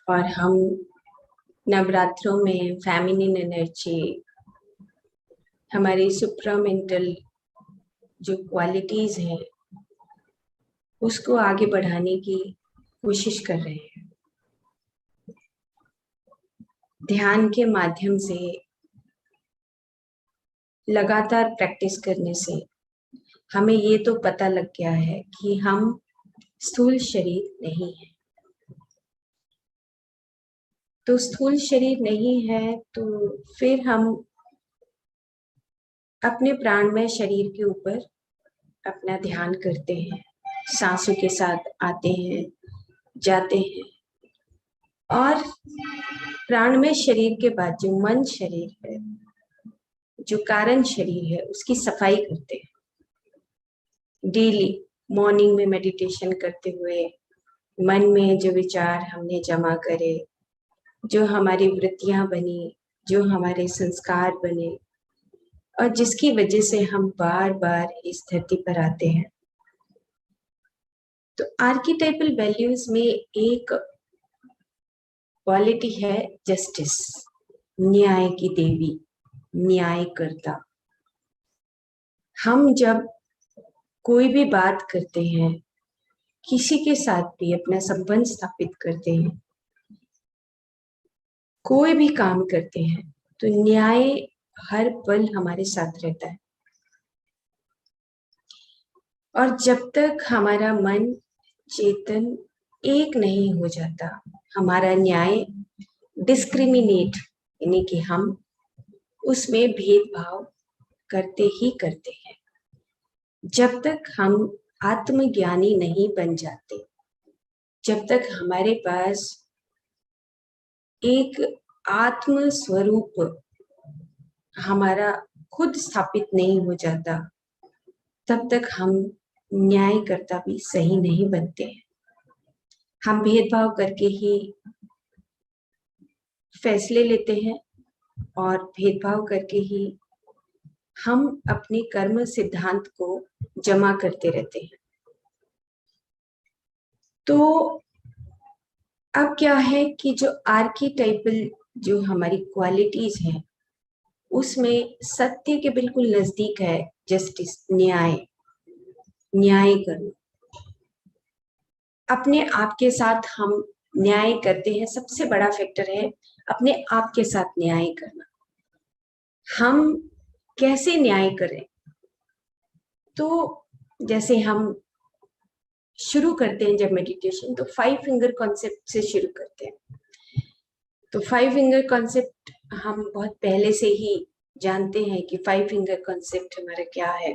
और हम नवरात्रों में फेमिनिन एनर्जी, हमारी सुप्रामेंटल जो क्वालिटीज हैं उसको आगे बढ़ाने की कोशिश कर रहे हैं। ध्यान के माध्यम से लगातार प्रैक्टिस करने से हमें ये तो पता लग गया है कि हम स्थूल शरीर नहीं है। तो स्थूल शरीर नहीं है तो फिर हम अपने प्राणमय शरीर के ऊपर अपना ध्यान करते हैं, सांसों के साथ आते हैं, जाते हैं, और प्राणमय शरीर के बाद जो मन शरीर है, जो कारण शरीर है, उसकी सफाई करते हैं। डेली मॉर्निंग में मेडिटेशन करते हुए मन में जो विचार हमने जमा करे, जो हमारी वृत्तियां बनी, जो हमारे संस्कार बने, और जिसकी वजह से हम बार बार इस धरती पर आते हैं। तो आर्किटाइपल वैल्यूज में एक क्वालिटी है जस्टिस, न्याय की देवी, न्यायकर्ता। हम जब कोई भी बात करते हैं, किसी के साथ भी अपना संबंध स्थापित करते हैं, कोई भी काम करते हैं, तो न्याय हर पल हमारे साथ रहता है। और जब तक हमारा मन चेतन एक नहीं हो जाता, हमारा न्याय डिस्क्रिमिनेट यानी कि हम उसमें भेदभाव करते ही करते हैं। जब तक हम आत्मज्ञानी नहीं बन जाते, जब तक हमारे पास एक आत्म स्वरूप हमारा खुद स्थापित नहीं हो जाता, तब तक हम न्यायकर्ता भी सही नहीं बनते हैं। हम भेदभाव करके ही फैसले लेते हैं और भेदभाव करके ही हम अपने कर्म सिद्धांत को जमा करते रहते हैं। तो अब क्या है कि जो आर्कीटाइपल जो हमारी क्वालिटीज हैं, उसमें सत्य के बिल्कुल नजदीक है जस्टिस, न्याय, न्याय करना। अपने आप के साथ हम न्याय करते हैं। सबसे बड़ा फैक्टर है अपने आप के साथ न्याय करना। हम कैसे न्याय करें? तो जैसे हम शुरू करते हैं जब मेडिटेशन, तो 5 फिंगर कॉन्सेप्ट से शुरू करते हैं। तो 5 फिंगर कॉन्सेप्ट हम बहुत पहले से ही जानते हैं कि 5 फिंगर कॉन्सेप्ट हमारा क्या है।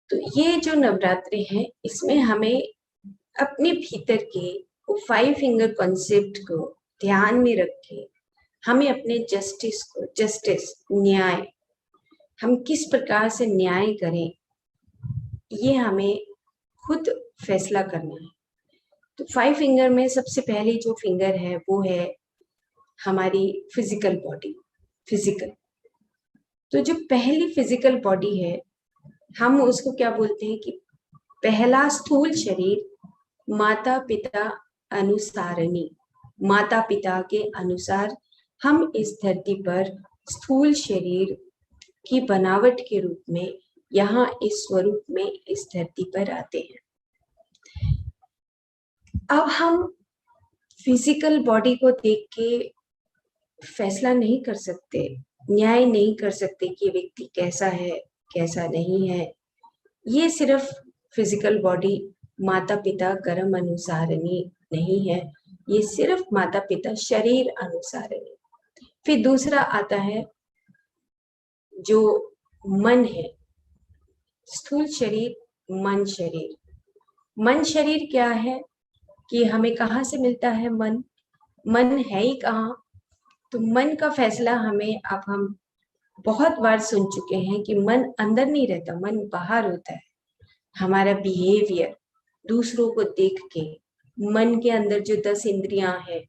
तो ये जो नवरात्रि है, इसमें हमें अपने भीतर के 5 फिंगर कॉन्सेप्ट को ध्यान में रख के हमें अपने जस्टिस को, जस्टिस न्याय, हम किस प्रकार से न्याय करें, ये हमें खुद फैसला करना है। तो 5 फिंगर में सबसे पहली जो फिंगर है वो है हमारी फिजिकल बॉडी, फिजिकल। तो जो पहली फिजिकल बॉडी है, हम उसको क्या बोलते हैं कि पहला स्थूल शरीर माता पिता अनुसारणी, माता पिता के अनुसार हम इस धरती पर स्थूल शरीर की बनावट के रूप में यहाँ इस स्वरूप में इस धरती पर आते हैं। अब हम फिजिकल बॉडी को देख के फैसला नहीं कर सकते, न्याय नहीं कर सकते कि व्यक्ति कैसा है, कैसा नहीं है। ये सिर्फ फिजिकल बॉडी माता पिता कर्म अनुसारणी नहीं है, ये सिर्फ माता पिता शरीर अनुसारणी। फिर दूसरा आता है जो मन है, स्थूल शरीर, मन शरीर। मन शरीर क्या है कि हमें कहाँ से मिलता है मन? मन है ही कहाँ? तो मन का फैसला हमें, अब हम बहुत बार सुन चुके हैं कि मन अंदर नहीं रहता, मन बाहर होता है। हमारा बिहेवियर दूसरों को देख के, मन के अंदर जो 10 इंद्रियां हैं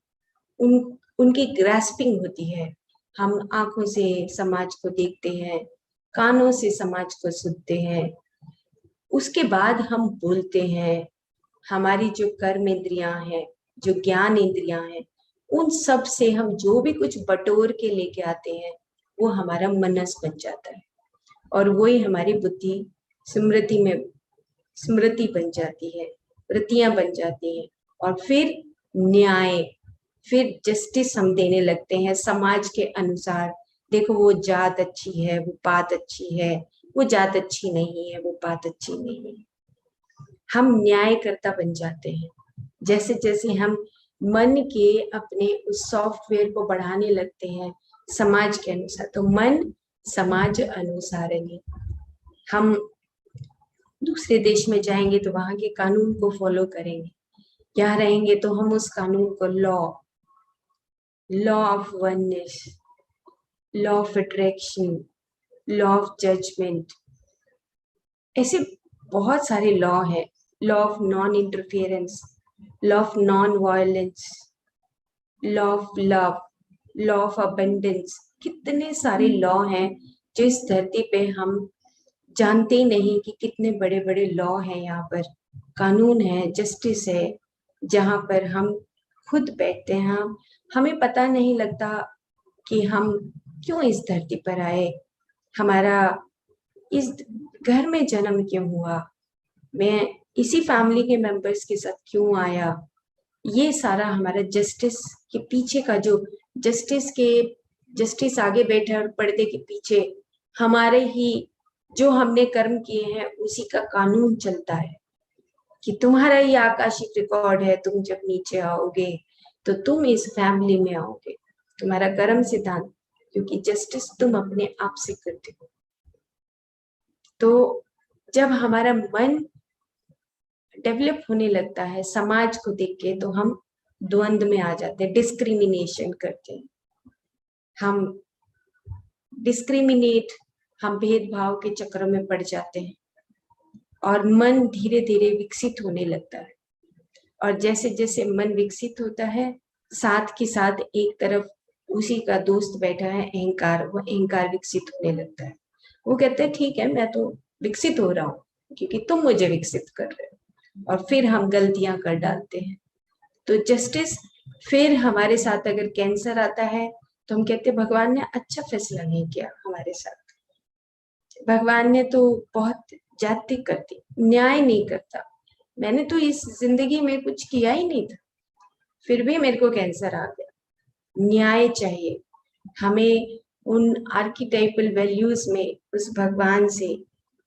उनकी ग्रास्पिंग होती है। हम आंखों से समाज को देखते हैं, कानों से समाज को सुनते हैं, उसके बाद हम बोलते हैं, हमारी जो कर्म इंद्रियां हैं, जो ज्ञान इंद्रियां हैं, उन सब से हम जो भी कुछ बटोर के लेके आते हैं वो हमारा मनस बन जाता है, और वही हमारी बुद्धि स्मृति बन जाती है, वृत्तियां बन जाती हैं। और फिर न्याय, फिर जस्टिस हम देने लगते हैं समाज के अनुसार। देखो वो जात अच्छी है, वो पात अच्छी है, वो जात अच्छी नहीं है, वो पात अच्छी नहीं है। हम न्यायकर्ता बन जाते हैं। जैसे जैसे हम मन के अपने उस सॉफ्टवेयर को बढ़ाने लगते हैं समाज के अनुसार, तो मन समाज अनुसारणी। हम दूसरे देश में जाएंगे तो वहां के कानून को फॉलो करेंगे, यहाँ रहेंगे तो हम उस कानून को law of oneness, law of attraction, law of judgement, ऐसे बहुत सारे लॉ है। Law of non interference, law of non violence, law of love, law of abundance, कितने सारे लॉ हैं जो इस धरती पे हम जानते ही नहीं कि कितने बड़े बड़े लॉ हैं। यहाँ पर कानून है, जस्टिस है, जहाँ पर हम खुद बैठते हैं। हमें पता नहीं लगता कि हम क्यों इस धरती पर आए, हमारा इस घर में जन्म क्यों हुआ, मैं इसी फैमिली के मेंबर्स के साथ क्यों आया। ये सारा हमारा जस्टिस के पीछे का जो जस्टिस आगे बैठे और पर्दे के पीछे हमारे ही जो हमने कर्म किए हैं उसी का कानून चलता है कि तुम्हारा ये आकाशिक रिकॉर्ड है, तुम जब नीचे आओगे तो तुम इस फैमिली में आओगे, तुम्हारा कर्म सिद्धांत, क्योंकि जस्टिस तुम अपने आप से करते हो। तो जब हमारा मन डेवलप होने लगता है समाज को देख के, तो हम द्वंद्व में आ जाते हैं, डिस्क्रिमिनेशन करते हैं, हम भेदभाव के चक्र में पड़ जाते हैं और मन धीरे धीरे विकसित होने लगता है। और जैसे जैसे मन विकसित होता है, साथ के साथ एक तरफ उसी का दोस्त बैठा है अहंकार, वो अहंकार विकसित होने लगता है। वो कहते हैं ठीक है, मैं तो विकसित हो रहा हूँ क्योंकि तुम मुझे विकसित कर रहे हो, और फिर हम गलतियां कर डालते हैं। तो जस्टिस, फिर हमारे साथ अगर कैंसर आता है तो हम कहते हैं भगवान ने अच्छा फैसला नहीं किया हमारे साथ, भगवान ने तो बहुत जाति कर दी, न्याय नहीं करता, मैंने तो इस जिंदगी में कुछ किया ही नहीं था, फिर भी मेरे को कैंसर आ गया। न्याय चाहिए हमें, उन आर्किटाइपल वैल्यूज में उस भगवान से,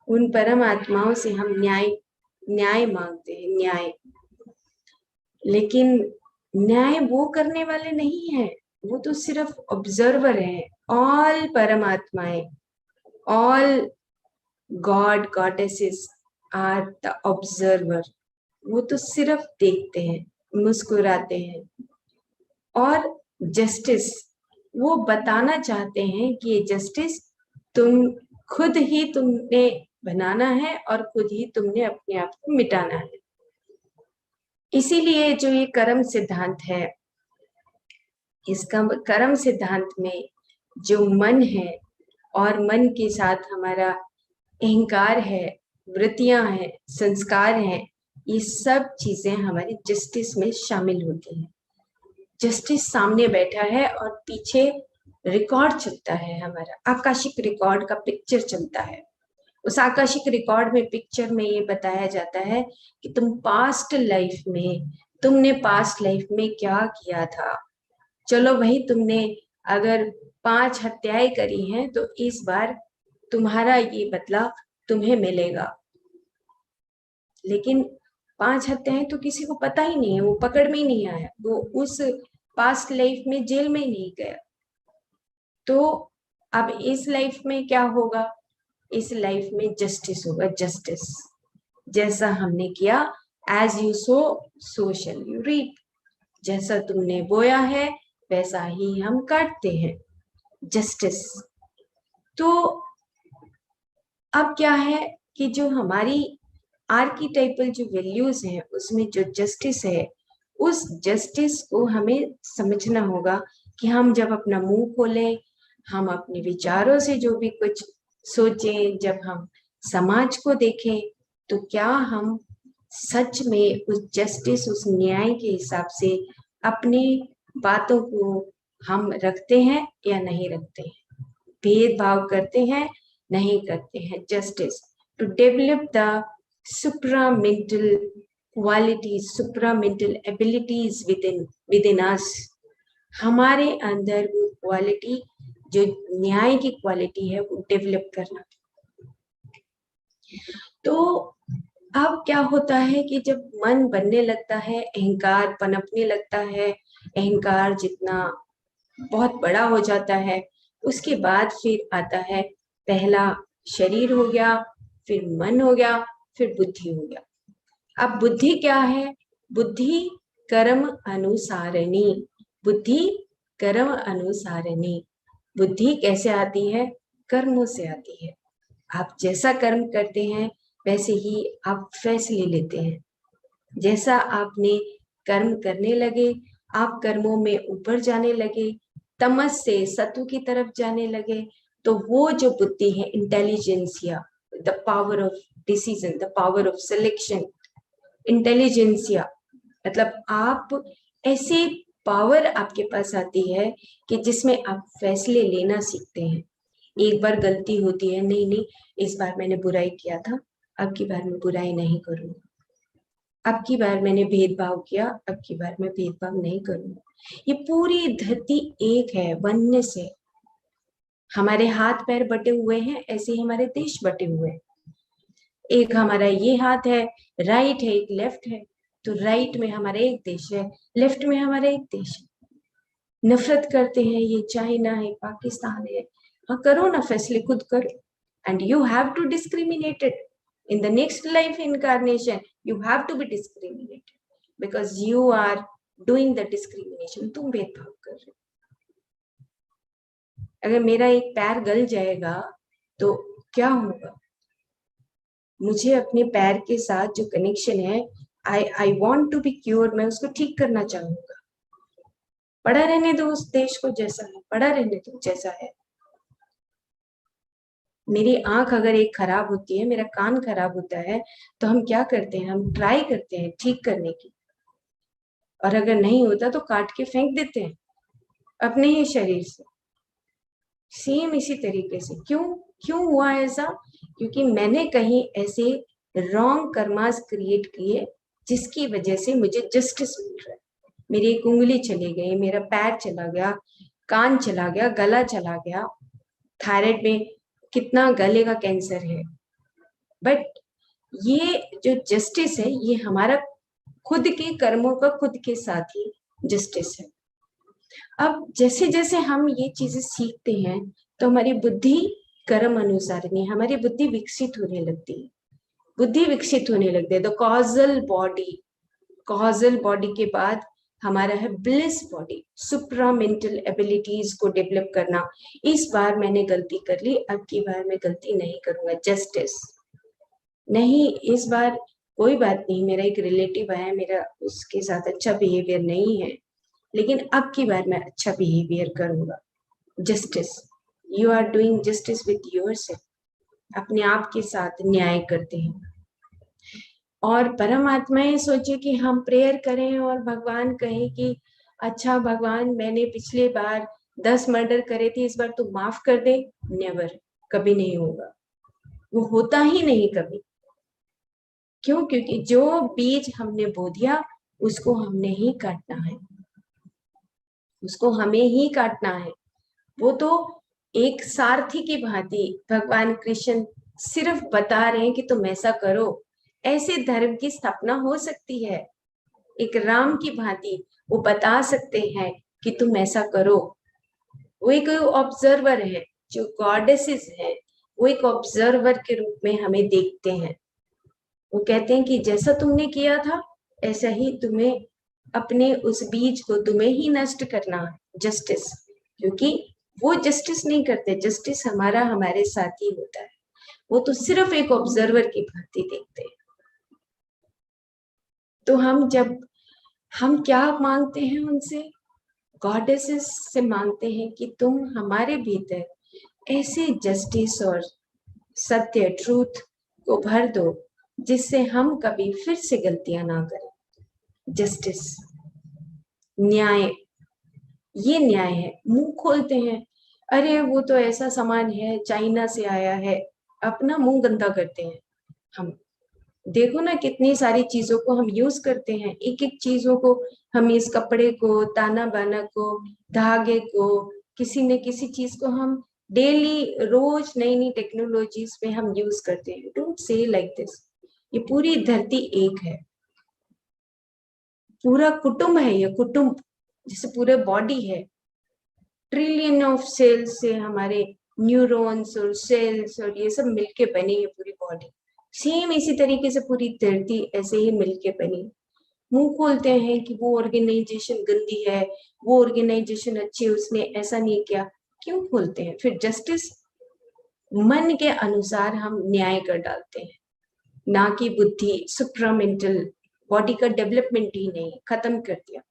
उन परम आत्माओं से हम न्याय मांगते हैं, न्याय। लेकिन न्याय वो करने वाले नहीं है, वो तो सिर्फ ऑब्जर्वर है। ऑल परमात्माएं, all god goddesses are the observer. वो तो सिर्फ देखते हैं, मुस्कुराते हैं। और जस्टिस, वो बताना चाहते हैं कि ये जस्टिस खुद ही तुमने बनाना है और खुद ही तुमने अपने आप को मिटाना है। इसीलिए जो ये कर्म सिद्धांत है, इसका कर्म सिद्धांत में जो मन है और मन के साथ हमारा अहंकार है, वृत्तियां हैं, संस्कार हैं, ये सब चीजें हमारी जस्टिस में शामिल होती हैं। जस्टिस सामने बैठा है और पीछे रिकॉर्ड चलता है, हमारा आकाशिक रिकॉर्ड का पिक्चर चलता है। उस आकाशिक रिकॉर्ड में, पिक्चर में ये बताया जाता है कि तुमने पास्ट लाइफ में क्या किया था। चलो भाई, तुमने अगर 5 हत्याएं करी हैं तो इस बार तुम्हारा ये बदला तुम्हें मिलेगा। लेकिन 5 हत्याएं तो किसी को पता ही नहीं है, वो पकड़ में ही नहीं आया, वो उस पास्ट लाइफ में जेल में ही नहीं गया। तो अब इस लाइफ में क्या होगा? इस लाइफ में जस्टिस होगा। जस्टिस, जैसा हमने किया, as you sow shall you reap. जैसा तुमने बोया है वैसा ही हम काटते हैं, जस्टिस। तो अब क्या है कि जो हमारी आर्किटाइपल जो वैल्यूज हैं उसमें जो जस्टिस है, उस जस्टिस को हमें समझना होगा कि हम जब अपना मुंह खोलें, हम अपने विचारों से जो भी कुछ सोचें, जब हम समाज को देखें, तो क्या हम सच में उस जस्टिस, उस न्याय के हिसाब से अपनी बातों को हम रखते हैं या नहीं रखते हैं, भेदभाव करते हैं नहीं करते हैं। Justice to develop the supramental qualities, supramental abilities within us, हमारे अंदर वो क्वालिटी जो न्याय की क्वालिटी है वो डेवलप करना। तो अब क्या होता है कि जब मन बनने लगता है, अहंकार पनपने लगता है, अहंकार जितना बहुत बड़ा हो जाता है, उसके बाद फिर आता है पहला शरीर हो गया, फिर मन हो गया, फिर बुद्धि हो गया। अब बुद्धि क्या है? बुद्धि कर्म अनुसारिणी, बुद्धि कर्म अनुसारिणी। बुद्धि कैसे आती है? कर्मों से आती है। आप जैसा कर्म करते हैं वैसे ही आप फैसले लेते हैं। जैसा आपने कर्म करने लगे, आप कर्मों में ऊपर जाने लगे, तमस से सत्व की तरफ जाने लगे, तो वो जो बुद्धि है, intelligentsia, the power of decision, the power of selection, intelligentsia मतलब आप ऐसे पावर आपके पास आती है कि जिसमें आप फैसले लेना सीखते हैं। एक बार गलती होती है, नहीं नहीं इस बार मैंने बुराई किया था, अब की बार मैं बुराई नहीं करूंगा। अब की बार मैंने भेदभाव किया, अब की बार मैं भेदभाव नहीं करूंगा। ये पूरी धरती एक है, वननेस है। हमारे हाथ पैर बटे हुए हैं, ऐसे ही हमारे देश बटे हुए हैं। एक हमारा ये हाथ है, राइट है, एक लेफ्ट है। तो राइट में हमारा एक देश है, लेफ्ट में हमारा एक देश है। नफरत करते हैं, ये चाइना है, पाकिस्तान है। हाँ करो ना, फैसले खुद करो। And you have to discriminated in the next life incarnation. You have to be discriminated because you are doing the discrimination. तुम भेदभाव कर रहे हो। अगर मेरा एक पैर गल जाएगा तो क्या होगा? मुझे अपने पैर के साथ जो कनेक्शन है, I want to be cure, मैं उसको ठीक करना चाहूंगा। पड़ा रहने दो उस देश को जैसा है, पड़ा रहने दो जैसा है। मेरी आंख अगर एक खराब होती है, मेरा कान खराब होता है, तो हम क्या करते हैं? हम ट्राई करते हैं ठीक करने की, और अगर नहीं होता तो काट के फेंक देते हैं अपने ही शरीर से। सेम इसी तरीके से क्यों हुआ ऐसा? क्योंकि मैंने कहीं ऐसे रॉन्ग कर्मास क्रिएट किए जिसकी वजह से मुझे जस्टिस मिल रहा है। मेरी एक उंगली चली गई, मेरा पैर चला गया, कान चला गया, गला चला गया। थायराइड में कितना गले का कैंसर है। बट ये जो जस्टिस है, ये हमारा खुद के कर्मों का खुद के साथ ही जस्टिस है। अब जैसे जैसे हम ये चीजें सीखते हैं तो हमारी बुद्धि कर्म अनुसारिणी, हमारी बुद्धि विकसित होने लगती है। बुद्धि विकसित होने लगती है। तो कॉजल बॉडी के बाद हमारा है ब्लिस बॉडी, सुप्रामेंटल एबिलिटीज को डेवलप करना। इस बार मैंने गलती कर ली, अब की बार मैं गलती नहीं करूंगा। जस्टिस नहीं, इस बार कोई बात नहीं, मेरा एक रिलेटिव आया, मेरा उसके साथ अच्छा बिहेवियर नहीं है, लेकिन अब की बार मैं अच्छा बिहेवियर करूंगा। Justice, you are doing justice with yourself, अपने आप के साथ न्याय करते हैं। और परमात्माएं सोचे कि हम प्रेयर करें और भगवान कहे कि अच्छा भगवान, मैंने पिछले बार 10 मर्डर करे थे, इस बार तू माफ कर दे। नेवर, कभी नहीं होगा, वो होता ही नहीं कभी। क्यों? क्योंकि जो बीज हमने बो दिया उसको हमने ही काटना है, उसको हमें ही काटना है। वो तो एक सारथी की भांति भगवान कृष्ण सिर्फ बता रहे हैं कि तुम ऐसा करो, ऐसे धर्म की स्थापना हो सकती है। एक राम की भांति वो बता सकते हैं कि तुम ऐसा करो। वो एक ऑब्जर्वर है, जो गॉडेसेस है वो एक ऑब्जर्वर के रूप में हमें देखते हैं। वो कहते हैं कि जैसा तुमने किया था ऐसा ही तुम्हें अपने उस बीज को तुम्हें ही नष्ट करना है। जस्टिस, क्योंकि वो जस्टिस नहीं करते, जस्टिस हमारा हमारे साथ ही होता है। वो तो सिर्फ एक ऑब्जर्वर की भांति देखते हैं। तो हम क्या मांगते हैं उनसे? गॉडेसेस से मांगते हैं कि तुम हमारे भीतर ऐसे जस्टिस और सत्य, ट्रूथ को भर दो जिससे हम कभी फिर से गलतियां ना करें। जस्टिस, न्याय, ये न्याय है। मुंह खोलते हैं, अरे वो तो ऐसा सामान है, चाइना से आया है, अपना मुंह गंदा करते हैं हम। देखो ना कितनी सारी चीजों को हम यूज करते हैं, एक एक चीजों को, हम इस कपड़े को, ताना बाना को, धागे को, किसी न किसी चीज को हम डेली रोज नई नई टेक्नोलॉजीज में हम यूज करते हैं। Don't say like this. ये पूरी धरती एक है, पूरा कुटुंब है ये कुटुंब, जैसे पूरे बॉडी है, ट्रिलियन ऑफ सेल्स से हमारे न्यूरॉन्स और सेल्स और ये सब मिलके बनी है पूरी बॉडी। सेम इसी तरीके से पूरी धरती ऐसे ही मिलके बनी। मुंह खोलते हैं कि वो ऑर्गेनाइजेशन गंदी है, वो ऑर्गेनाइजेशन अच्छी है, उसने ऐसा नहीं किया। क्यों खोलते हैं? फिर जस्टिस, मन के अनुसार हम न्याय कर डालते हैं, ना कि बुद्धि, सुप्रामेंटल बॉडी का डेवलपमेंट ही नहीं, खत्म कर दिया।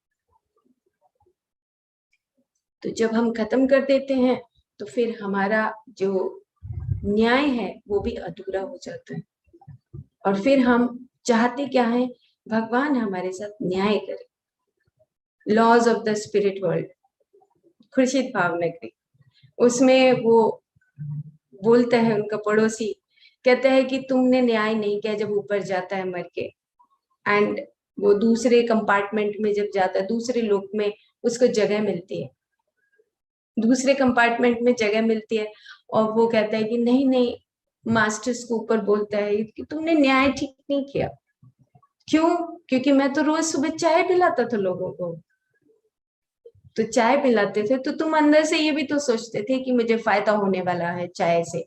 तो जब हम खत्म कर देते हैं तो फिर हमारा जो न्याय है वो भी अधूरा हो जाता है। और फिर हम चाहते क्या है? भगवान हमारे साथ न्याय करे। Laws of the spirit world, Khorshed Bhavnagri, उसमें वो बोलता है, उनका पड़ोसी कहता है कि तुमने न्याय नहीं किया जब ऊपर जाता है मर के, एंड वो दूसरे कंपार्टमेंट में जब जाता है, दूसरे लोक में उसको जगह मिलती है, दूसरे कंपार्टमेंट में जगह मिलती है, और वो कहता है कि नहीं नहीं, मास्टर्स को ऊपर बोलता है कि तुमने न्याय ठीक नहीं किया। क्यों? क्योंकि मैं तो रोज सुबह चाय पिलाता था लोगों को। तो चाय पिलाते थे तो तुम अंदर से ये भी तो सोचते थे कि मुझे फायदा होने वाला है चाय से।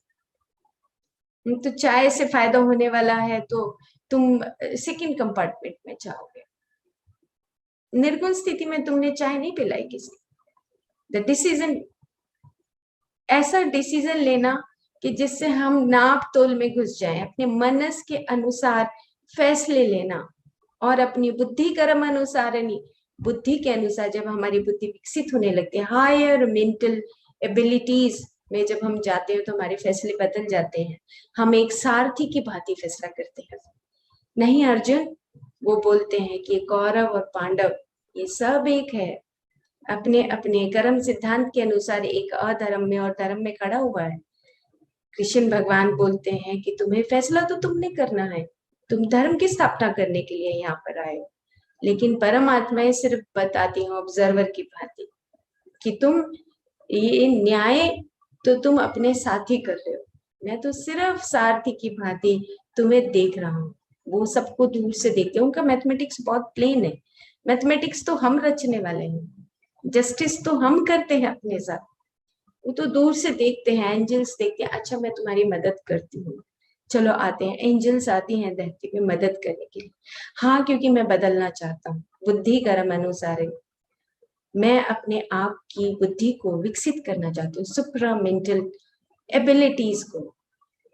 तो चाय से फायदा होने वाला है तो तुम सेकंड कंपार्टमेंट में जाओगे। निर्गुण स्थिति में तुमने चाय नहीं पिलाई किसी। द डिसीजन, ऐसा डिसीजन लेना कि जिससे हम नाप तोल में घुस जाएं, अपने मनस के अनुसार फैसले लेना, और अपनी बुद्धि कर्म अनुसार नहीं, बुद्धि के अनुसार जब हमारी बुद्धि विकसित होने लगती है, हायर मेंटल एबिलिटीज में जब हम जाते हैं तो हमारे फैसले बदल जाते हैं। हम एक सारथी की भांति फैसला करते हैं। नहीं अर्जुन, वो बोलते हैं कि कौरव और पांडव ये सब एक है, अपने अपने कर्म सिद्धांत के अनुसार एक अधर्म में और धर्म में खड़ा हुआ है। कृष्ण भगवान बोलते हैं कि तुम्हें फैसला तो तुमने करना है, तुम धर्म की स्थापना करने के लिए यहाँ पर आए हो, लेकिन परमात्माएं सिर्फ बताती हूँ ऑब्जर्वर की भांति कि तुम ये न्याय तो तुम अपने साथ ही कर रहे हो, मैं तो सिर्फ सारथी की भांति तुम्हें देख रहा हूँ। वो सबको दूर से देखते हैं, उनका मैथमेटिक्स बहुत प्लेन है। मैथमेटिक्स तो हम रचने वाले हैं, जस्टिस तो हम करते हैं अपने साथ। वो तो दूर से देखते हैं, एंजल्स देखते हैं, अच्छा मैं तुम्हारी मदद करती हूँ, चलो आते हैं। एंजल्स आती हैं धरती पे मदद करने के लिए। हाँ, क्योंकि मैं बदलना चाहता हूँ, बुद्धि कर्म अनुसार मैं अपने आप की बुद्धि को विकसित करना चाहती हूँ, सुप्रा मेंटल एबिलिटीज को,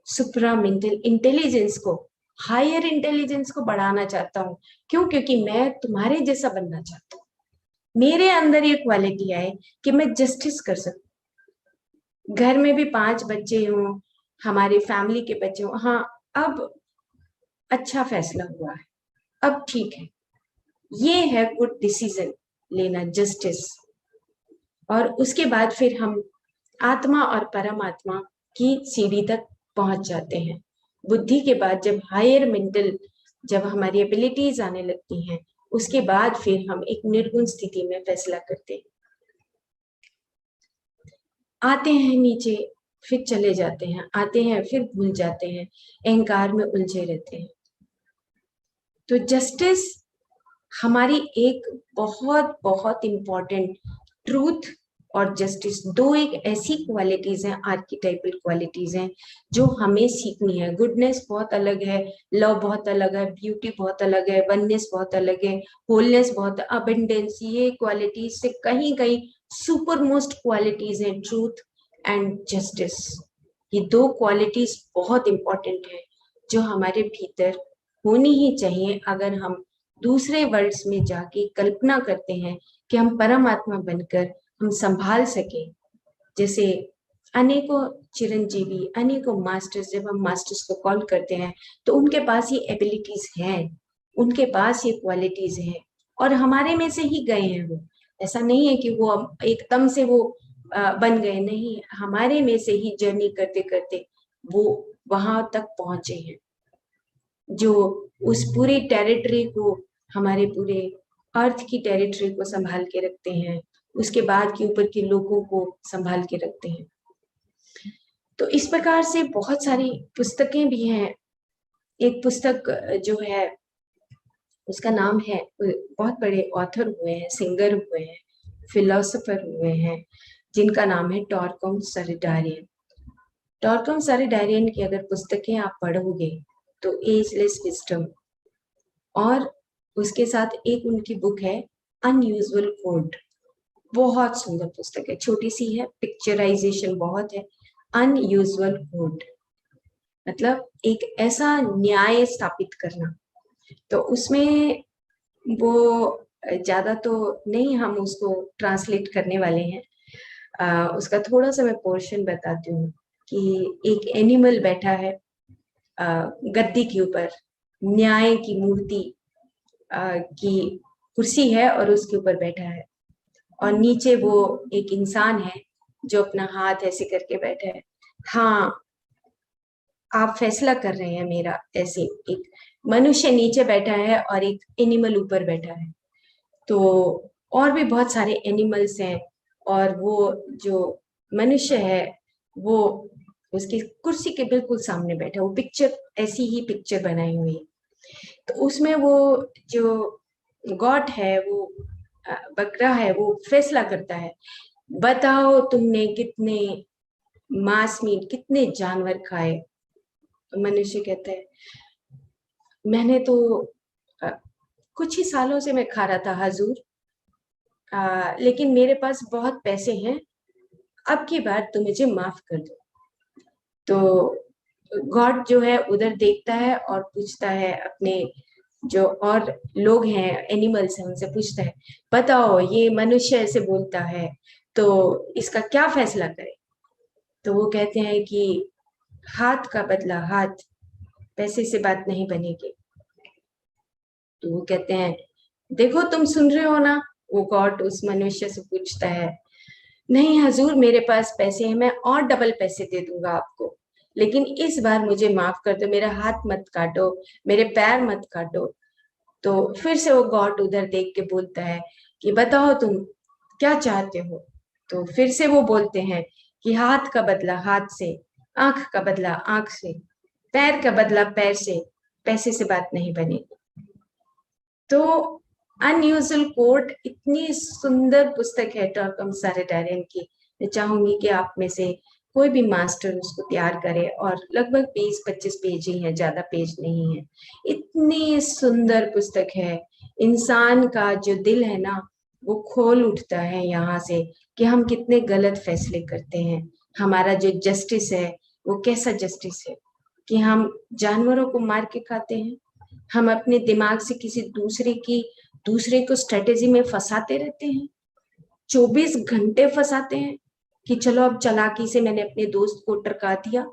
सुप्रा मेंटल इंटेलिजेंस को, हायर इंटेलिजेंस को बढ़ाना चाहता हूँ। क्यों? क्योंकि मैं तुम्हारे जैसा बनना चाहता हूँ। मेरे अंदर ये क्वालिटी आए कि मैं जस्टिस कर सकूं। घर में भी 5 बच्चे हों, हमारी फैमिली के बच्चे हों, हाँ अब अच्छा फैसला हुआ है, अब ठीक है, ये है गुड डिसीजन लेना, जस्टिस। और उसके बाद फिर हम आत्मा और परमात्मा की सीढ़ी तक पहुंच जाते हैं। बुद्धि के बाद जब हायर मेंटल, जब हमारी एबिलिटीज आने लगती हैं, उसके बाद फिर हम एक निर्गुण स्थिति में फैसला करते हैं। आते हैं नीचे, फिर चले जाते हैं, आते हैं फिर भूल जाते हैं, अहंकार में उलझे रहते हैं। तो जस्टिस हमारी एक बहुत बहुत इंपॉर्टेंट, ट्रूथ और जस्टिस दो एक ऐसी क्वालिटीज हैं, आर्किटाइपल क्वालिटीज हैं जो हमें सीखनी है। गुडनेस बहुत अलग है, लव बहुत अलग है, ब्यूटी बहुत अलग है, वननेस बहुत अलग है, होलनेस बहुत, अबेंडेंस, ये क्वालिटीज से कहीं कहीं सुपर मोस्ट क्वालिटीज हैं ट्रूथ एंड जस्टिस। ये दो क्वालिटीज बहुत इंपॉर्टेंट है जो हमारे भीतर होनी ही चाहिए अगर हम दूसरे वर्ल्ड्स में जाके कल्पना करते हैं कि हम परमात्मा बनकर हम संभाल सके। जैसे अनेकों चिरंजीवी, अनेकों मास्टर्स, जब हम मास्टर्स को कॉल करते हैं तो उनके पास ये एबिलिटीज हैं, उनके पास ये क्वालिटीज हैं और हमारे में से ही गए हैं वो। ऐसा नहीं है कि वो एकदम से वो बन गए, नहीं, हमारे में से ही जर्नी करते करते वो वहां तक पहुंचे हैं, जो उस पूरी टेरिटरी को, हमारे पूरे अर्थ की टेरिटरी को संभाल के रखते हैं, उसके बाद के ऊपर के लोगों को संभाल के रखते हैं। तो इस प्रकार से बहुत सारी पुस्तकें भी हैं। एक पुस्तक जो है उसका नाम है, बहुत बड़े ऑथर हुए हैं, सिंगर हुए हैं, फिलोसोफर हुए हैं, जिनका नाम है टॉरकम सरिडारियन। टॉरकम सरिडारियन की अगर पुस्तकें आप पढ़ोगे तो एजलेस विजडम, और उसके साथ एक उनकी बुक है अनयूजुअल कोड, बहुत सुंदर पुस्तक है, छोटी सी है, पिक्चराइजेशन बहुत है। अनयूजुअल कोड मतलब एक ऐसा न्याय स्थापित करना। तो उसमें वो ज्यादा तो नहीं हम उसको ट्रांसलेट करने वाले हैं, उसका थोड़ा सा मैं पोर्शन बताती हूँ कि एक एनिमल बैठा है गद्दी के ऊपर, न्याय की मूर्ति की कुर्सी है और उसके ऊपर बैठा है, और नीचे वो एक इंसान है जो अपना हाथ ऐसे करके बैठा है। हाँ, आप फैसला कर रहे हैं मेरा, ऐसे एक मनुष्य नीचे बैठा है और एक एनिमल ऊपर बैठा है। तो और भी बहुत सारे एनिमल्स हैं, और वो जो मनुष्य है वो उसकी कुर्सी के बिल्कुल सामने बैठा, वो पिक्चर ऐसी ही पिक्चर बनाई हुई है। तो उसमें वो जो गॉड है, वो बकरा है, वो फैसला करता है, बताओ तुमने कितने मांस मीट, कितने जानवर खाए। तो मनुष्य कहता है मैंने तो कुछ ही सालों से मैं खा रहा था हजूर, लेकिन मेरे पास बहुत पैसे हैं, अब की बार तो मुझे माफ कर दो। तो गॉड जो है उधर देखता है और पूछता है अपने जो और लोग हैं, एनिमल्स हैं, उनसे पूछता है बताओ ये मनुष्य ऐसे बोलता है तो इसका क्या फैसला करें। तो वो कहते हैं कि हाथ का बदला हाथ, पैसे से बात नहीं बनेगी। तो वो कहते हैं देखो तुम सुन रहे हो ना, वो गॉड उस मनुष्य से पूछता है नहीं हजूर मेरे पास पैसे हैं, मैं और डबल पैसे दे दूंगा आपको, लेकिन इस बार मुझे माफ कर दो, मेरा हाथ मत काटो, मेरे पैर मत काटो। तो फिर से वो गॉड उधर देख के बोलता है कि बताओ तुम क्या चाहते हो। तो फिर से वो बोलते हैं कि हाथ का बदला हाथ से, आंख का बदला आंख से, पैर का बदला पैर से, पैसे से बात नहीं बनेगी। तो अनयूजुअल कोड इतनी सुंदर पुस्तक है टॉरकम सरिडारियन की। मैं चाहूंगी कि आप में से कोई भी मास्टर उसको तैयार करे, और लगभग 20-25 पेज ही है, ज्यादा पेज नहीं है। इतनी सुंदर पुस्तक है, इंसान का जो दिल है ना वो खोल उठता है यहाँ से कि हम कितने गलत फैसले करते हैं। हमारा जो जस्टिस है वो कैसा जस्टिस है कि हम जानवरों को मार के खाते हैं, हम अपने दिमाग से किसी दूसरे को स्ट्रेटेजी में फंसाते रहते हैं, 24 घंटे फंसाते हैं कि चलो अब चालाकी से मैंने अपने दोस्त को टरका दिया,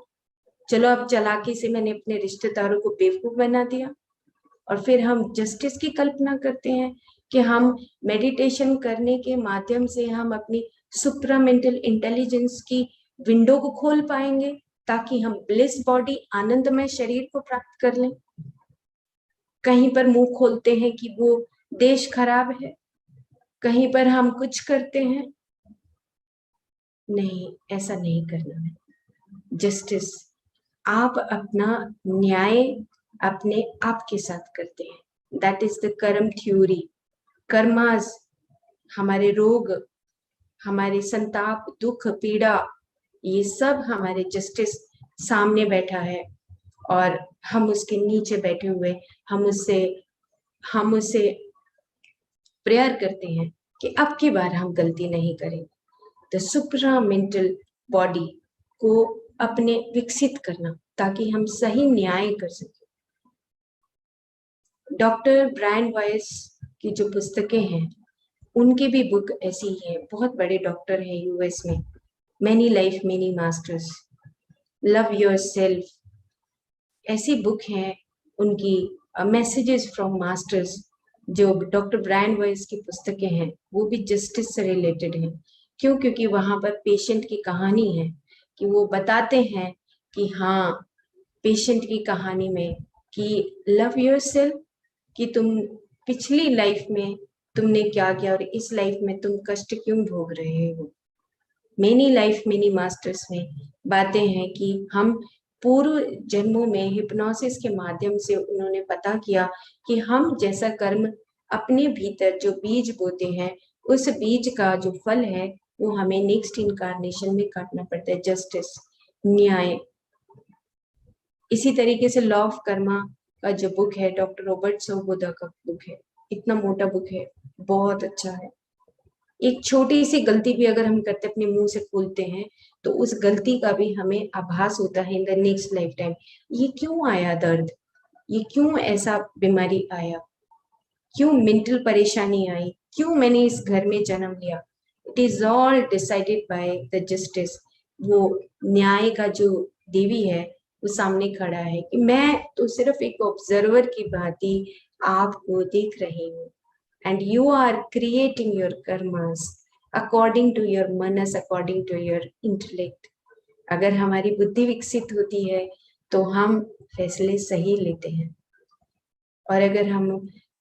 चलो अब चालाकी से मैंने अपने रिश्तेदारों को बेवकूफ बना दिया। और फिर हम जस्टिस की कल्पना करते हैं कि हम मेडिटेशन करने के माध्यम से हम अपनी सुप्रामेंटल इंटेलिजेंस की विंडो को खोल पाएंगे ताकि हम ब्लिस बॉडी, आनंदमय शरीर को प्राप्त कर लें। कहीं पर मुंह खोलते हैं कि वो देश खराब है, कहीं पर हम कुछ करते हैं। नहीं, ऐसा नहीं करना है। जस्टिस, आप अपना न्याय अपने आप के साथ करते हैं, दैट इज द कर्म थ्योरी। कर्मास, हमारे रोग, हमारे संताप, दुख, पीड़ा, ये सब हमारे जस्टिस सामने बैठा है, और हम उसके नीचे बैठे हुए हम उससे प्रेयर करते हैं कि अब की बार हम गलती नहीं करेंगे। द सुप्रा मेंटल बॉडी को अपने विकसित करना ताकि हम सही न्याय कर सकें। डॉक्टर ब्रायन वॉयस की जो पुस्तकें हैं उनकी भी बुक ऐसी ही है, बहुत बड़े डॉक्टर हैं यूएस में, many life many masters, love your self, ऐसी बुक हैं उनकी, मैसेजेस फ्रॉम मास्टर्स, जो डॉक्टर ब्रायन वॉइस की पुस्तकें हैं, वो भी जस्टिस से रिलेटेड हैं। क्यों? क्योंकि वहां पर पेशेंट की कहानी है, कि वो बताते हैं कि हाँ, पेशेंट की कहानी में कि लव योर सेल्फ, कि तुम पिछली लाइफ में तुमने क्या किया और इस लाइफ में तुम कष्ट क्यों भोग रहे हो। मेनी लाइफ मेनी मास्टर्स में बातें हैं कि हम पूर्व जन्मों में हिप्नोसिस के माध्यम से उन्होंने पता किया कि हम जैसा कर्म अपने भीतर जो बीज बोते हैं, उस बीज का जो फल है वो हमें नेक्स्ट इनकारनेशन में काटना पड़ता है। जस्टिस, न्याय। इसी तरीके से लॉ ऑफ कर्मा का जो बुक है, डॉक्टर रॉबर्ट सोबोदा का बुक है, इतना मोटा बुक है, बहुत अच्छा है। एक छोटी सी गलती भी अगर हम करते अपने मुंह से बोलते हैं तो उस गलती का भी हमें आभास होता है in the next life time. ये क्यों आया दर्द, ये क्यों ऐसा बीमारी आया, क्यों मेंटल परेशानी आई, क्यों मैंने इस घर में जन्म लिया। It is all decided by the justice. वो न्याय का जो देवी है वो सामने खड़ा है कि मैं तो सिर्फ एक ऑब्जर्वर की भांति आपको देख रही हूँ, and you are creating your karmas according to your manas, according to your intellect. अगर हमारी बुद्धि विकसित होती है तो हम फैसले सही लेते हैं, और अगर हम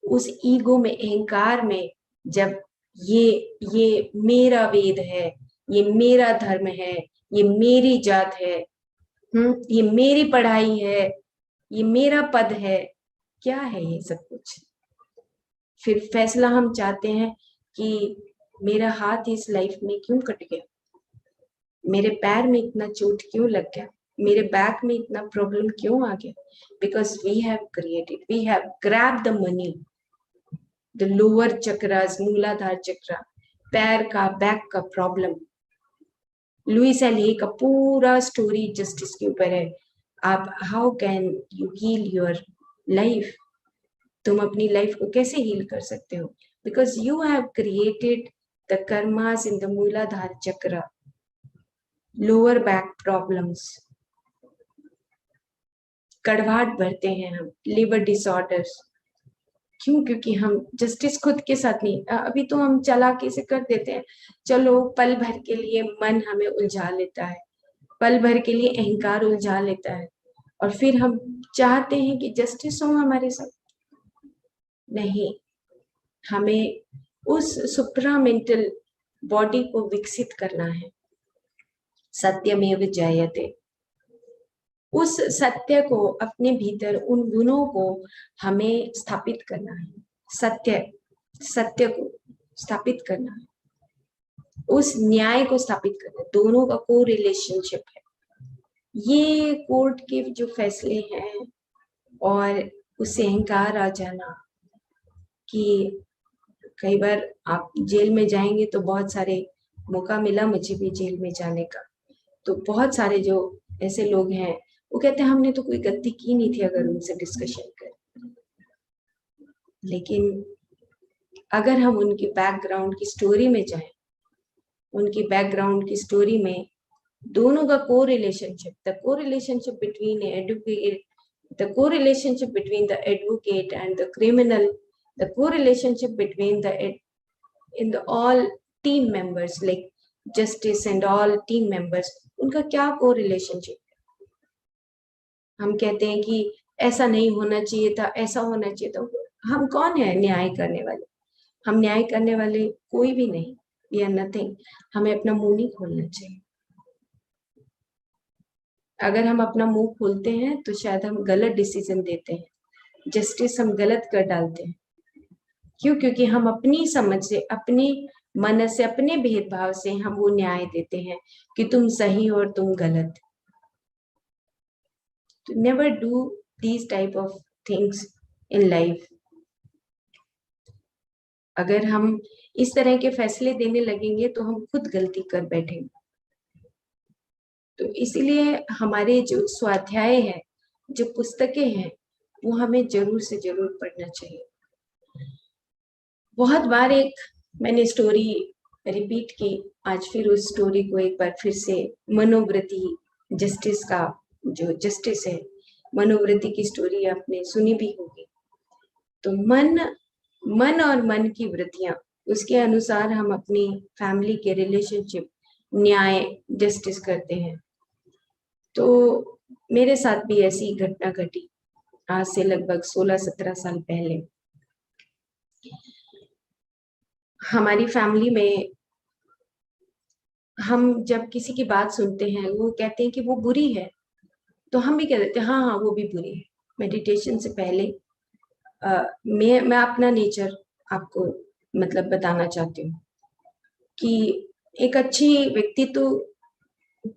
उस ईगो में, अहंकार में, जब ये मेरा वेद है, ये मेरा धर्म है, ये मेरी जात है, ये मेरी पढ़ाई है, ये मेरा पद है, क्या है ये सब कुछ। फिर फैसला हम चाहते हैं कि मेरा हाथ इस लाइफ में क्यों कट गया, मेरे पैर में इतना चोट क्यों लग गया, मेरे बैक में इतना प्रॉब्लम क्यों आ गया। Because we have created, we have grab the money, the lower chakras, Muladhara chakra, पैर का, बैक का प्रॉब्लम। लुइस एलिये का पूरा स्टोरी जस्टिस के ऊपर है। आप how can you heal your life, तुम अपनी लाइफ को कैसे हील कर सकते हो, because you have created the karmas in the Muladhara chakra, lower back problems, कड़वाहट भरते हैं हम, लिवर डिसऑर्डर्स। क्यों? क्योंकि हम जस्टिस खुद के साथ नहीं, अभी तो हम चालाकी से कर देते हैं, चलो पल भर के लिए मन हमें उलझा लेता है, पल भर के लिए अहंकार उलझा लेता है, और फिर हम चाहते हैं कि जस्टिस हो हमारे साथ। नहीं, हमें उस सुप्रामेंटल बॉडी को विकसित करना है। सत्यमेव जयते, उस सत्य को अपने भीतर, उन गुणों को हमें स्थापित करना है। सत्य को स्थापित करना है, उस न्याय को स्थापित करना है। दोनों का को रिलेशनशिप है। ये कोर्ट के जो फैसले हैं और उससे अहंकार आ जाना, कि कई बार आप जेल में जाएंगे तो बहुत सारे, मौका मिला मुझे भी जेल में जाने का, तो बहुत सारे जो ऐसे लोग हैं वो कहते हैं हमने तो कोई गलती की नहीं थी, अगर उनसे डिस्कशन करें। लेकिन अगर हम उनकी बैकग्राउंड की स्टोरी में जाएं, उनकी बैकग्राउंड की स्टोरी में दोनों का को रिलेशनशिप, द को relationship between advocate, the correlationship between the advocate and the criminal, the correlationship between the in the all team members like justice and all team members, उनका क्या correlationship है। हम कहते हैं कि ऐसा नहीं होना चाहिए था, ऐसा होना चाहिए था। हम कौन है न्याय करने वाले? हम न्याय करने वाले कोई भी नहीं, we are nothing। हमें अपना मुंह नहीं खोलना चाहिए। अगर हम अपना मुंह खोलते हैं तो शायद हम गलत डिसीजन देते हैं, जस्टिस हम गलत कर डालते हैं। क्यों? क्योंकि हम अपनी समझ से, अपनी मन से, अपने भेदभाव से हम वो न्याय देते हैं कि तुम सही और तुम गलत। तो never do these type of things in life. अगर हम इस तरह के फैसले देने लगेंगे तो हम खुद गलती कर बैठेंगे। तो इसीलिए हमारे जो स्वाध्याय है, जो पुस्तकें हैं, वो हमें जरूर से जरूर पढ़ना चाहिए। बहुत बार एक मैंने स्टोरी रिपीट की, आज फिर उस स्टोरी को एक बार फिर से मनोवृत्ति जस्टिस का जो जस्टिस है, मनोवृत्ति की स्टोरी आपने सुनी भी होगी। तो मन और मन की वृत्तियां, उसके अनुसार हम अपनी फैमिली के रिलेशनशिप, न्याय, जस्टिस करते हैं। तो मेरे साथ भी ऐसी घटना घटी आज से लगभग 16-17 साल पहले। हमारी फैमिली में हम जब किसी की बात सुनते हैं, वो कहते हैं कि वो बुरी है, तो हम भी कह देते हैं हाँ हाँ वो भी बुरी है। मेडिटेशन से पहले मैं अपना नेचर आपको मतलब बताना चाहती हूँ कि एक अच्छी व्यक्तित्व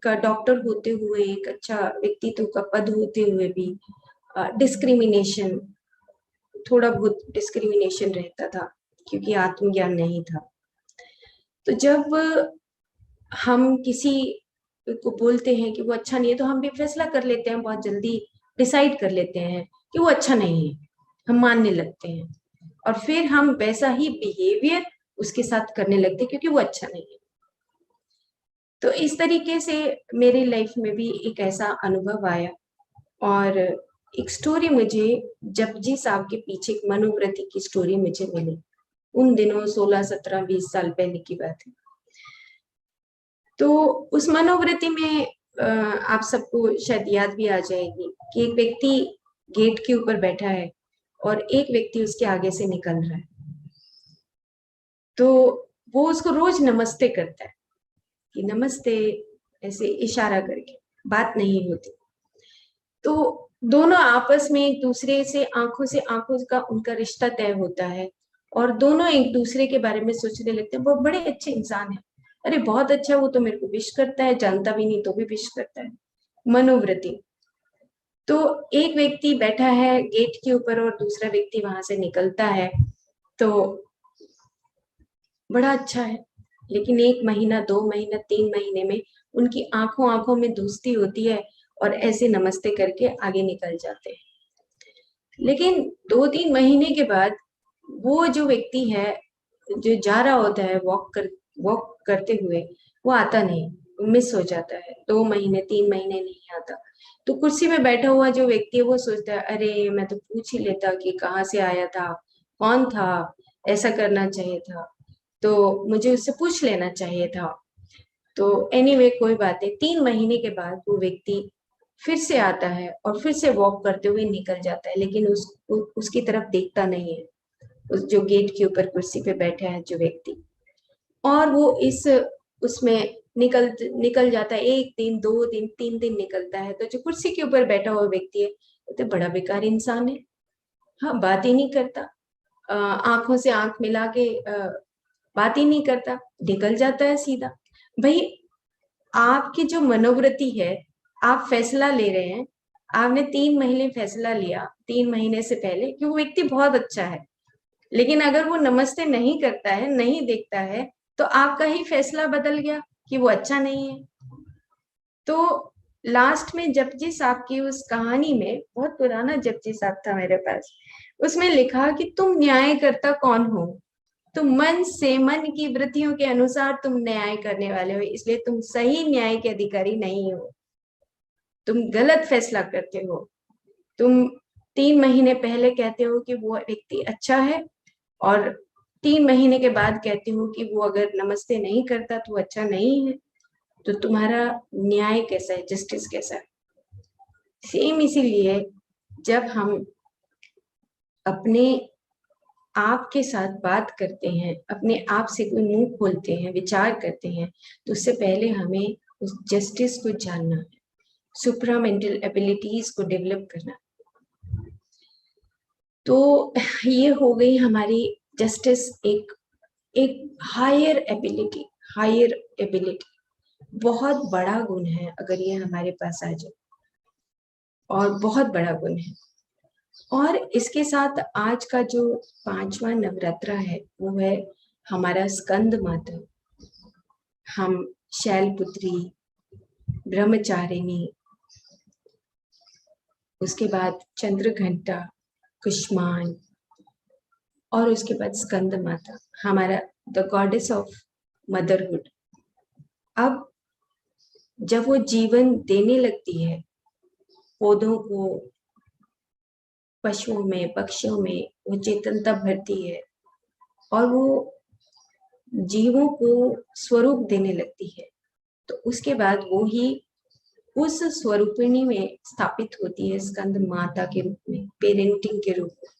का डॉक्टर होते हुए, एक अच्छा व्यक्तित्व का पद होते हुए भी डिस्क्रिमिनेशन, थोड़ा बहुत डिस्क्रिमिनेशन रहता था क्योंकि आत्मज्ञान नहीं था। तो जब हम किसी को बोलते हैं कि वो अच्छा नहीं है, तो हम भी फैसला कर लेते हैं, बहुत जल्दी डिसाइड कर लेते हैं कि वो अच्छा नहीं है, हम मानने लगते हैं और फिर हम वैसा ही बिहेवियर उसके साथ करने लगते हैं क्योंकि वो अच्छा नहीं है। तो इस तरीके से मेरी लाइफ में भी एक ऐसा अनुभव आया और एक स्टोरी मुझे जपजी साहब के पीछे, एक मनोवृत्ति की स्टोरी मुझे मिली। उन दिनों 16, 17, 20 साल पहले की बात है। तो उस मनोवृत्ति में आप सबको शायद याद भी आ जाएगी कि एक व्यक्ति गेट के ऊपर बैठा है और एक व्यक्ति उसके आगे से निकल रहा है। तो वो उसको रोज नमस्ते करता है कि नमस्ते, ऐसे इशारा करके, बात नहीं होती। तो दोनों आपस में एक दूसरे से आंखों का उनका रिश्ता तय होता है और दोनों एक दूसरे के बारे में सोचने लगते हैं वो बड़े अच्छे इंसान है, अरे बहुत अच्छा, वो तो मेरे को विश करता है, जानता भी नहीं तो भी विश करता है। मनोवृत्ति। तो एक व्यक्ति बैठा है गेट के ऊपर और दूसरा व्यक्ति वहां से निकलता है, तो बड़ा अच्छा है। लेकिन 1 महीना, 2 महीना, 3 महीने में उनकी आंखों में दोस्ती होती है और ऐसे नमस्ते करके आगे निकल जाते हैं। लेकिन 2-3 महीने के बाद वो जो व्यक्ति है, जो जा रहा होता है वॉक करते हुए, वो आता नहीं, मिस हो जाता है। 2 महीने, 3 महीने नहीं आता। तो कुर्सी में बैठा हुआ जो व्यक्ति है वो सोचता है, अरे मैं तो पूछ ही लेता कि कहाँ से आया था, कौन था, ऐसा करना चाहिए था, तो मुझे उससे पूछ लेना चाहिए था। तो एनीवे कोई बात नहीं। 3 महीने के बाद वो व्यक्ति फिर से आता है और फिर से वॉक करते हुए निकल जाता है, लेकिन उसकी तरफ देखता नहीं है, उस जो गेट के ऊपर कुर्सी पे बैठा है जो व्यक्ति। और वो इस उसमें निकल जाता है। 1 दिन, 2 दिन, 3 दिन निकलता है। तो जो कुर्सी के ऊपर बैठा हुआ व्यक्ति है, तो बड़ा बेकार इंसान है, हाँ बात ही नहीं करता, आंखों से आंख मिला के बात ही नहीं करता, निकल जाता है सीधा। भाई, आपकी जो मनोवृत्ति है, आप फैसला ले रहे हैं, आपने 3 महीने फैसला लिया, 3 महीने से पहले कि वो व्यक्ति बहुत अच्छा है, लेकिन अगर वो नमस्ते नहीं करता है, नहीं देखता है, तो आपका ही फैसला बदल गया कि वो अच्छा नहीं है। तो लास्ट में जपजी साहब की उस कहानी में, बहुत पुराना जपजी साहब था मेरे पास, उसमें लिखा कि तुम न्यायकर्ता कौन हो? तुम मन से, मन की वृत्तियों के अनुसार तुम न्याय करने वाले हो, इसलिए तुम सही न्याय के अधिकारी नहीं हो, तुम गलत फैसला करते हो। तुम 3 महीने पहले कहते हो कि वो व्यक्ति अच्छा है और 3 महीने के बाद कहते हो कि वो अगर नमस्ते नहीं करता तो अच्छा नहीं है। तो तुम्हारा न्याय कैसा है, जस्टिस कैसा है? सेम इसीलिए जब हम अपने आप के साथ बात करते हैं, अपने आप से कोई मुंह खोलते हैं, विचार करते हैं, तो उससे पहले हमें उस जस्टिस को जानना है, सुप्रामेंटल एबिलिटीज को डेवलप करना। तो ये हो गई हमारी जस्टिस, एक हायर एबिलिटी, हायर एबिलिटी, बहुत बड़ा गुण है अगर ये हमारे पास आ जाए, और बहुत बड़ा गुण है। और इसके साथ आज का जो 5वां नवरात्रा है वो है हमारा स्कंद माता। हम शैलपुत्री, ब्रह्मचारिणी, उसके बाद चंद्रघंटा, कुष्मान और उसके बाद स्कंद माता, हमारा द गॉडेस ऑफ मदरहुड। अब जब वो जीवन देने लगती है पौधों को, पशुओं में, पक्षियों में, वो चेतनता भरती है और वो जीवों को स्वरूप देने लगती है, तो उसके बाद वो ही उस स्वरूपिणी में स्थापित होती है, स्कंद माता के रूप में, पेरेंटिंग के रूप में,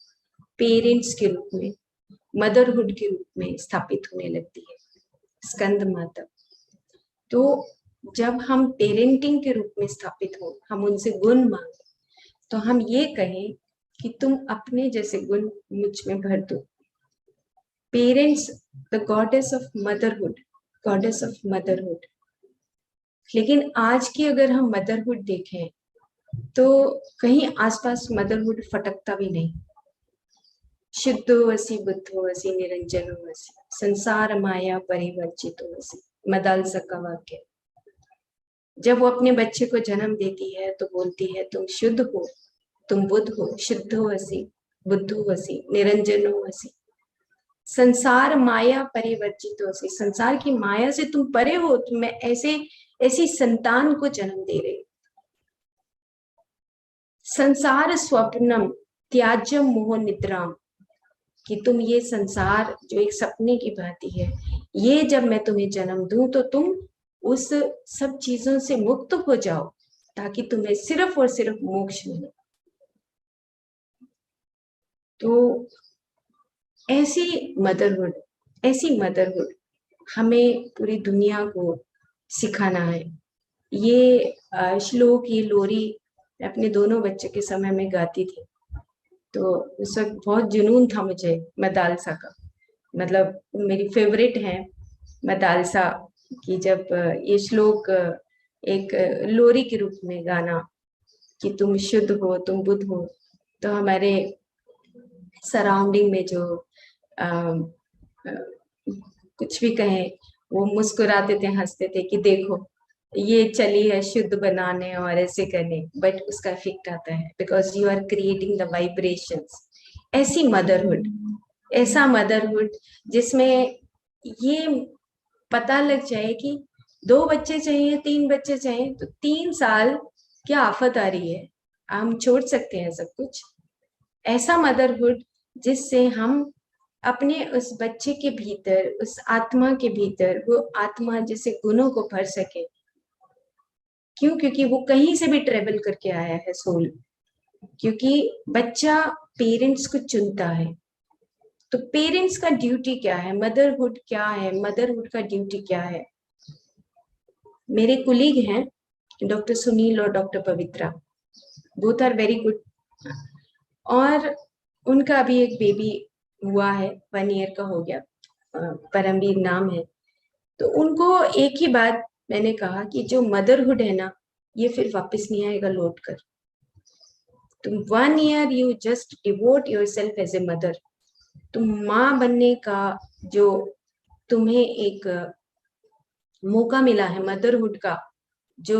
पेरेंट्स के रूप में, मदरहुड के रूप में स्थापित होने लगती है स्कंद माता। तो जब हम पेरेंटिंग के रूप में स्थापित हो, हम उनसे गुण मांगे, तो हम ये कहें कि तुम अपने जैसे गुण मुझ में भर दो। Parents, the goddess of motherhood, goddess of motherhood. लेकिन आज की अगर हम मदरहुड देखें तो कहीं आसपास मदरहुड फटकता भी नहीं। शुद्धो वसी बुद्धो वसी निरंजनो वसी संसार माया परिवर्जितो वसी, मदालसा का वाक्य। जब वो अपने बच्चे को जन्म देती है तो बोलती है तुम शुद्ध हो, तुम बुद्ध हो, शुद्धो वसी बुद्धो वसी निरंजनो वसी संसार माया परिवर्जित हो सी, संसार की माया से तुम परे हो, तुम्हें ऐसी संतान को जन्म दे रहे। संसार स्वप्नम त्याज्यम मोह निद्राम, कि तुम ये संसार जो एक सपने की भांति है, ये जब मैं तुम्हें जन्म दूं तो तुम उस सब चीजों से मुक्त हो जाओ ताकि तुम्हें सिर्फ और सिर्फ मोक्ष मिले। तो ऐसी मदरहुड हमें पूरी दुनिया को सिखाना है। ये श्लोक, ये लोरी अपने दोनों बच्चे के समय में गाती थी, तो उस वक्त बहुत जुनून था मुझे मदालसा का, मतलब मेरी फेवरेट है मदालसा की। जब ये श्लोक एक लोरी के रूप में गाना कि तुम शुद्ध हो, तुम बुद्ध हो, तो हमारे सराउंडिंग में जो कुछ भी कहें वो मुस्कुराते थे, हंसते थे कि देखो ये चली है शुद्ध बनाने और ऐसे करने, बट उसका इफेक्ट आता है because you are creating the vibrations. ऐसी मदरहुड, ऐसा मदरहुड जिसमें ये पता लग जाए कि 2 बच्चे चाहिए, 3 बच्चे चाहिए, तो 3 साल क्या आफत आ रही है, हम छोड़ सकते हैं सब कुछ। ऐसा मदरहुड जिससे हम अपने उस बच्चे के भीतर, उस आत्मा के भीतर, वो आत्मा जैसे गुणों को भर सके। क्यों? क्योंकि वो कहीं से भी ट्रेवल करके आया है सोल, क्योंकि बच्चा पेरेंट्स को चुनता है। तो पेरेंट्स का ड्यूटी क्या है, मदरहुड क्या है, मदरहुड का ड्यूटी क्या है। मेरे कुलीग हैं डॉक्टर सुनील और doctor Pavitra, both are very good, और उनका अभी एक बेबी हुआ है, 1 ईयर का हो गया, परमवीर नाम है। तो उनको एक ही बात मैंने कहा कि जो मदरहुड है ना, ये फिर वापस नहीं आएगा लौट कर। तुम 1 year you just devote yourself as a mother. तुम माँ बनने का जो तुम्हें एक मौका मिला है, मदरहुड का जो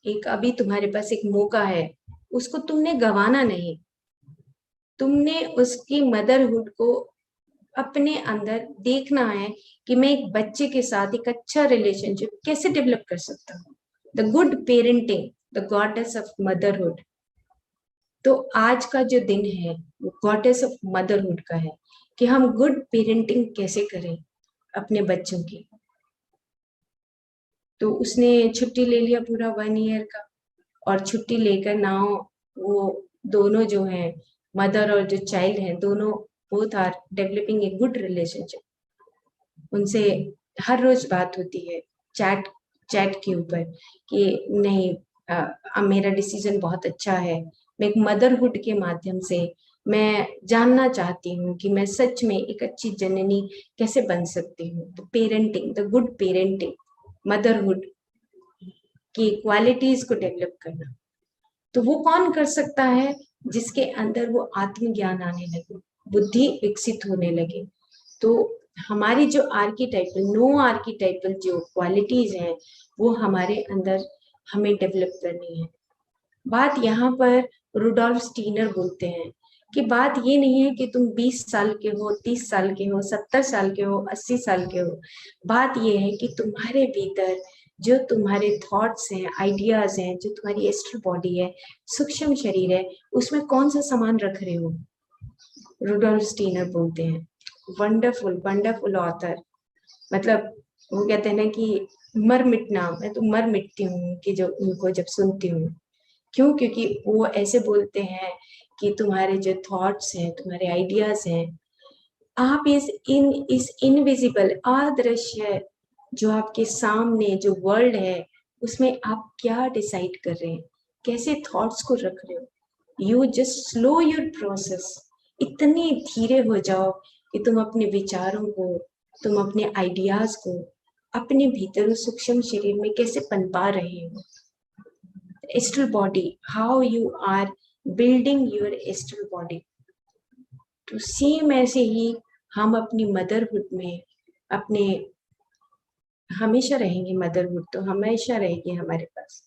एक अभी तुम्हारे पास एक मौका है, उसको तुमने गंवाना नहीं। तुमने उसकी मदरहुड को अपने अंदर देखना है कि मैं एक बच्चे के साथ एक अच्छा रिलेशनशिप कैसे डेवलप कर सकता हूँ। The good parenting, the goddess of motherhood. तो आज का जो दिन है वो गॉडेस ऑफ मदरहुड का है कि हम गुड पेरेंटिंग कैसे करें अपने बच्चों की। तो उसने छुट्टी ले लिया पूरा 1 ईयर का, और छुट्टी लेकर नाउ वो दोनों जो हैं, मदर और जो चाइल्ड हैं, दोनों both are developing a good relationship. उनसे हर रोज बात होती है चैट के ऊपर कि नहीं, मेरा डिसीजन बहुत अच्छा है। मैं एक मदरहुड के माध्यम से मैं जानना चाहती हूँ कि मैं सच में एक अच्छी जननी कैसे बन सकती हूँ। तो parenting, the good parenting, motherhood की क्वालिटीज को डेवलप करना, तो वो कौन कर सकता है? जिसके अंदर वो आत्मज्ञान आने लगे, बुद्धि विकसित होने लगे। तो हमारी जो आर्कीटाइपल, नो आर्कीटाइपल जो क्वालिटीज हैं, वो हमारे अंदर हमें डेवलप करनी है। बात यहाँ पर रुडोल्फ स्टीनर बोलते हैं कि बात ये नहीं है कि तुम 20 साल के हो, 30 साल के हो, 70 साल के हो, 80 साल के हो। बात ये है कि तुम्हारे भीतर जो तुम्हारे थॉट्स हैं, आइडियाज हैं, जो तुम्हारी एस्ट्रल बॉडी है, सूक्ष्म शरीर है, उसमें कौन सा सामान रख रहे हो। रुडोल्फ स्टीनर बोलते हैं, वंडरफुल वंडरफुल ऑथर, मतलब वो कहते हैं ना कि मर मिटना, मैं तो मर मिटती हूँ कि जो उनको जब सुनती हूँ। क्यों? क्योंकि वो ऐसे बोलते हैं कि तुम्हारे जो थॉट्स हैं, तुम्हारे आइडियाज हैं, आप इस इनविजिबल अदृश्य जो आपके सामने जो वर्ल्ड है, उसमें आप क्या डिसाइड कर रहे हैं, कैसे थॉट्स को रख रहे हो। You just slow your process, इतने धीरे हो जाओ कि तुम अपने विचारों को, तुम अपने आइडियाज को अपने भीतर उस सूक्ष्म शरीर में कैसे पनपा रहे हो। astral body, how you are building your astral body। तो सेम ऐसे ही हम अपनी मदरहुड में अपने हमेशा रहेंगे, मदरहुड तो हमेशा रहेगी हमारे पास।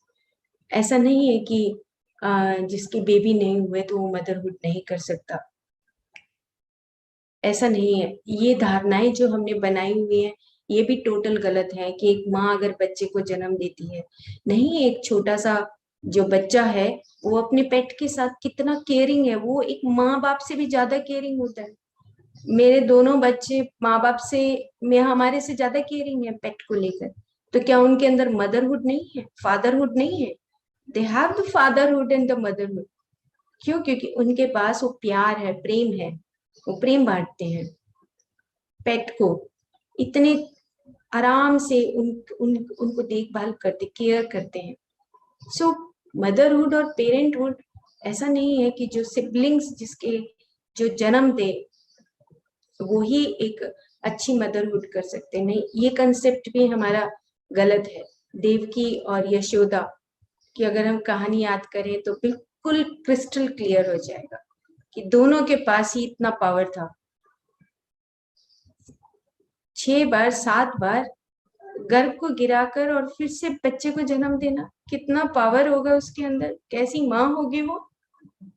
ऐसा नहीं है कि जिसके बेबी नहीं हुए तो वो मदरहुड नहीं कर सकता, ऐसा नहीं है। ये धारणाएं जो हमने बनाई हुई है ये भी टोटल गलत है कि एक माँ अगर बच्चे को जन्म देती है, नहीं, एक छोटा सा जो बच्चा है वो अपने पेट के साथ कितना केयरिंग है, वो एक माँ बाप से भी ज्यादा केयरिंग होता है। मेरे दोनों बच्चे माँ बाप से, में हमारे से ज्यादा केयरिंग है पेट को लेकर। तो क्या उनके अंदर मदरहुड नहीं है, फादरहुड नहीं है? They have the fatherhood and the motherhood. क्यों? क्योंकि उनके पास वो प्यार है, प्रेम है, वो प्रेम बांटते हैं पेट को, इतने आराम से उनको देखभाल करते, केयर करते हैं। सो मदरहुड और पेरेंटहुड ऐसा नहीं है कि जो सिबलिंग्स जिसके जो जन्म दे वो ही एक अच्छी मदरहुड कर सकते, नहीं, ये कंसेप्ट भी हमारा गलत है। देवकी और यशोदा की अगर हम कहानी याद करें तो बिल्कुल क्रिस्टल क्लियर हो जाएगा कि दोनों के पास ही इतना पावर था। 6 बार 7 बार गर्भ को गिराकर और फिर से बच्चे को जन्म देना, कितना पावर होगा उसके अंदर, कैसी माँ होगी वो।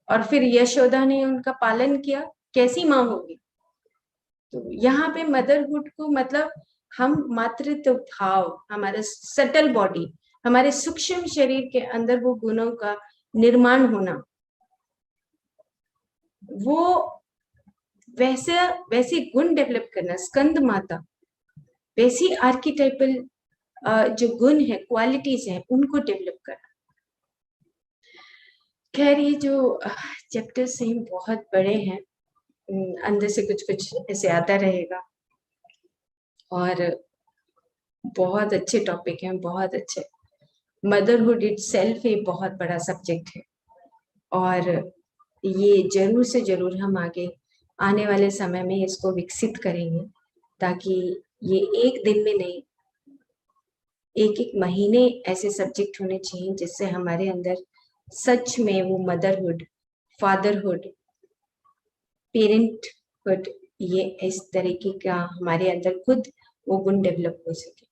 और फिर यशोदा ने उनका पालन किया, कैसी माँ होगी। तो यहाँ पे मदरहुड को मतलब हम मातृत्व भाव, हमारा सटल बॉडी, हमारे सूक्ष्म शरीर के अंदर वो गुणों का निर्माण होना, वो वैसे गुण डेवलप करना, स्कंद माता वैसी आर्किटाइपल जो गुण है, क्वालिटीज हैं, उनको डेवलप करना। खैर ये जो चैप्टर्स हैं बहुत बड़े हैं, अंदर से कुछ कुछ ऐसे आता रहेगा, और बहुत अच्छे टॉपिक हैं, बहुत अच्छे। मदरहुड इटसेल्फ एक बहुत बड़ा सब्जेक्ट है, और ये जरूर से जरूर हम आगे आने वाले समय में इसको विकसित करेंगे, ताकि ये एक दिन में नहीं, एक एक महीने ऐसे सब्जेक्ट होने चाहिए जिससे हमारे अंदर सच में वो मदरहुड, फादरहुड, पेरेंटहुड, ये इस तरीके का हमारे अंदर खुद वो गुण डेवलप हो सके।